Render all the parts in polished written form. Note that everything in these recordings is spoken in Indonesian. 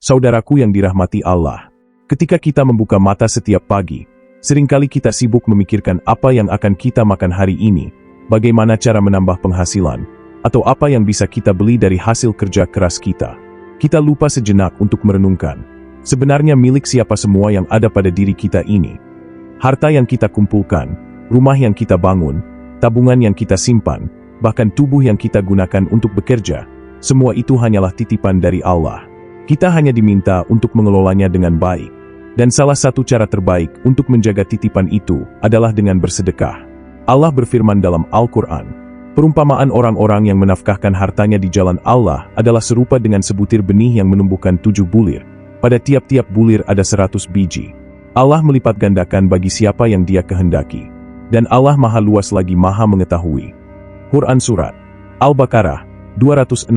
Saudaraku yang dirahmati Allah, ketika kita membuka mata setiap pagi, seringkali kita sibuk memikirkan apa yang akan kita makan hari ini, bagaimana cara menambah penghasilan, atau apa yang bisa kita beli dari hasil kerja keras kita. Kita lupa sejenak untuk merenungkan, sebenarnya milik siapa semua yang ada pada diri kita ini. Harta yang kita kumpulkan, rumah yang kita bangun, tabungan yang kita simpan, bahkan tubuh yang kita gunakan untuk bekerja, semua itu hanyalah titipan dari Allah. Kita hanya diminta untuk mengelolanya dengan baik. Dan salah satu cara terbaik untuk menjaga titipan itu adalah dengan bersedekah. Allah berfirman dalam Al-Quran, perumpamaan orang-orang yang menafkahkan hartanya di jalan Allah adalah serupa dengan sebutir benih yang menumbuhkan 7 bulir. Pada tiap-tiap bulir ada 100 biji. Allah melipat gandakan bagi siapa yang Dia kehendaki. Dan Allah Maha Luas lagi Maha Mengetahui. Quran Surat Al-Baqarah 261.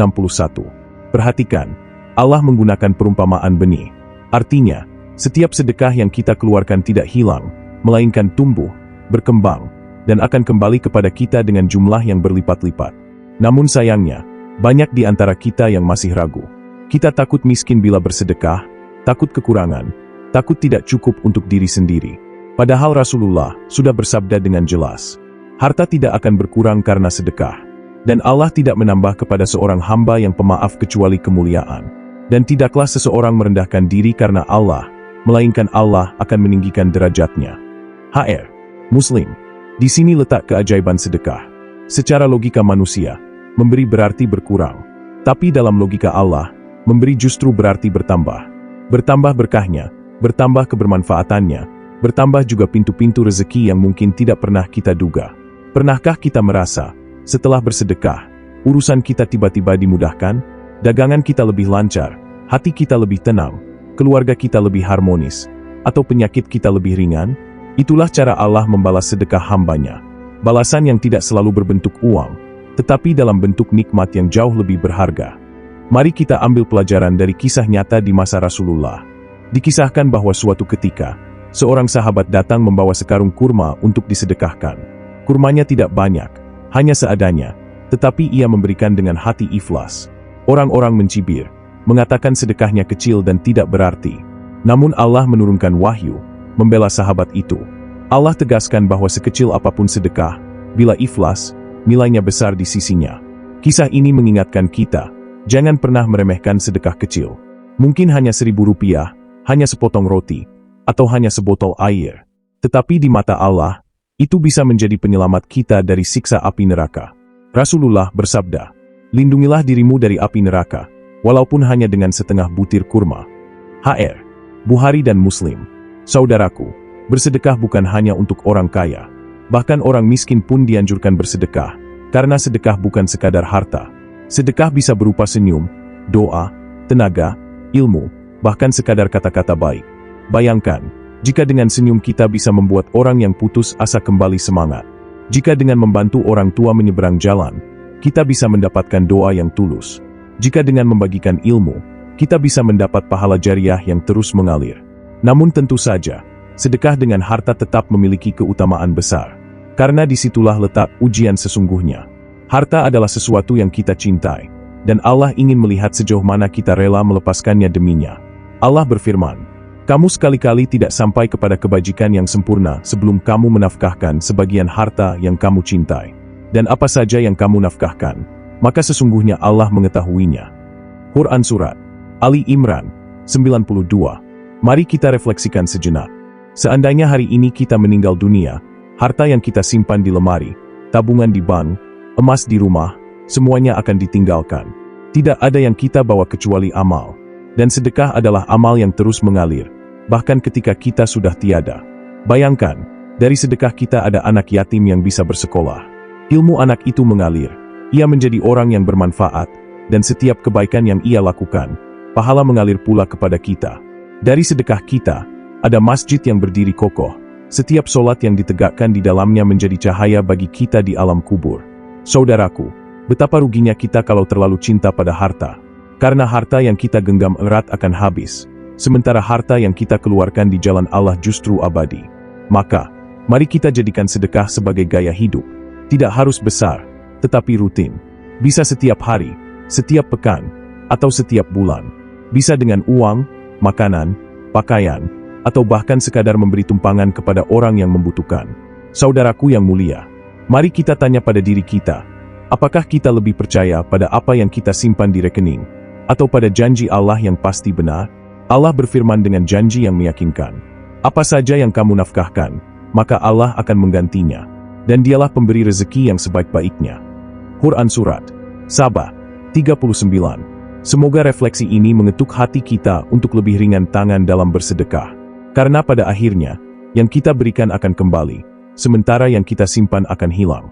Perhatikan, Allah menggunakan perumpamaan benih. Artinya, setiap sedekah yang kita keluarkan tidak hilang, melainkan tumbuh, berkembang, dan akan kembali kepada kita dengan jumlah yang berlipat-lipat. Namun sayangnya, banyak di antara kita yang masih ragu. Kita takut miskin bila bersedekah, takut kekurangan, takut tidak cukup untuk diri sendiri. Padahal Rasulullah sudah bersabda dengan jelas, harta tidak akan berkurang karena sedekah. Dan Allah tidak menambah kepada seorang hamba yang pemaaf kecuali kemuliaan. Dan tidaklah seseorang merendahkan diri karena Allah, melainkan Allah akan meninggikan derajatnya. HR. Muslim. Di sini letak keajaiban sedekah. Secara logika manusia, memberi berarti berkurang. Tapi dalam logika Allah, memberi justru berarti bertambah. Bertambah berkahnya, bertambah kebermanfaatannya, bertambah juga pintu-pintu rezeki yang mungkin tidak pernah kita duga. Pernahkah kita merasa, setelah bersedekah, urusan kita tiba-tiba dimudahkan? Dagangan kita lebih lancar, hati kita lebih tenang, keluarga kita lebih harmonis, atau penyakit kita lebih ringan? Itulah cara Allah membalas sedekah hambanya. Balasan yang tidak selalu berbentuk uang, tetapi dalam bentuk nikmat yang jauh lebih berharga. Mari kita ambil pelajaran dari kisah nyata di masa Rasulullah. Dikisahkan bahwa suatu ketika, seorang sahabat datang membawa sekarung kurma untuk disedekahkan. Kurmanya tidak banyak, hanya seadanya, tetapi ia memberikan dengan hati ikhlas. Orang-orang mencibir, mengatakan sedekahnya kecil dan tidak berarti. Namun Allah menurunkan wahyu, membela sahabat itu. Allah tegaskan bahwa sekecil apapun sedekah, bila ikhlas, nilainya besar di sisinya. Kisah ini mengingatkan kita, jangan pernah meremehkan sedekah kecil. Mungkin hanya 1.000 rupiah, hanya sepotong roti, atau hanya sebotol air. Tetapi di mata Allah, itu bisa menjadi penyelamat kita dari siksa api neraka. Rasulullah bersabda, lindungilah dirimu dari api neraka, walaupun hanya dengan setengah butir kurma. HR. Bukhari dan Muslim. Saudaraku, bersedekah bukan hanya untuk orang kaya. Bahkan orang miskin pun dianjurkan bersedekah, karena sedekah bukan sekadar harta. Sedekah bisa berupa senyum, doa, tenaga, ilmu, bahkan sekadar kata-kata baik. Bayangkan, jika dengan senyum kita bisa membuat orang yang putus asa kembali semangat. Jika dengan membantu orang tua menyeberang jalan, kita bisa mendapatkan doa yang tulus. Jika dengan membagikan ilmu, kita bisa mendapat pahala jariah yang terus mengalir. Namun tentu saja, sedekah dengan harta tetap memiliki keutamaan besar. Karena disitulah letak ujian sesungguhnya. Harta adalah sesuatu yang kita cintai, dan Allah ingin melihat sejauh mana kita rela melepaskannya deminya. Allah berfirman, kamu sekali-kali tidak sampai kepada kebajikan yang sempurna sebelum kamu menafkahkan sebagian harta yang kamu cintai. Dan apa saja yang kamu nafkahkan, maka sesungguhnya Allah mengetahuinya. Quran Surat Ali Imran 92. Mari kita refleksikan sejenak. Seandainya hari ini kita meninggal dunia, harta yang kita simpan di lemari, tabungan di bank, emas di rumah, semuanya akan ditinggalkan. Tidak ada yang kita bawa kecuali amal. Dan sedekah adalah amal yang terus mengalir, bahkan ketika kita sudah tiada. Bayangkan, dari sedekah kita ada anak yatim yang bisa bersekolah. Ilmu anak itu mengalir, ia menjadi orang yang bermanfaat, dan setiap kebaikan yang ia lakukan, pahala mengalir pula kepada kita. Dari sedekah kita, ada masjid yang berdiri kokoh, setiap solat yang ditegakkan di dalamnya menjadi cahaya bagi kita di alam kubur. Saudaraku, betapa ruginya kita kalau terlalu cinta pada harta. Karena harta yang kita genggam erat akan habis, sementara harta yang kita keluarkan di jalan Allah justru abadi. Maka, mari kita jadikan sedekah sebagai gaya hidup. Tidak harus besar, tetapi rutin. Bisa setiap hari, setiap pekan, atau setiap bulan. Bisa dengan uang, makanan, pakaian, atau bahkan sekadar memberi tumpangan kepada orang yang membutuhkan. Saudaraku yang mulia, mari kita tanya pada diri kita, apakah kita lebih percaya pada apa yang kita simpan di rekening, atau pada janji Allah yang pasti benar? Allah berfirman dengan janji yang meyakinkan. Apa saja yang kamu nafkahkan, maka Allah akan menggantinya. Dan dialah pemberi rezeki yang sebaik-baiknya. Quran Surat Saba 39. Semoga refleksi ini mengetuk hati kita untuk lebih ringan tangan dalam bersedekah. Karena pada akhirnya, yang kita berikan akan kembali, sementara yang kita simpan akan hilang.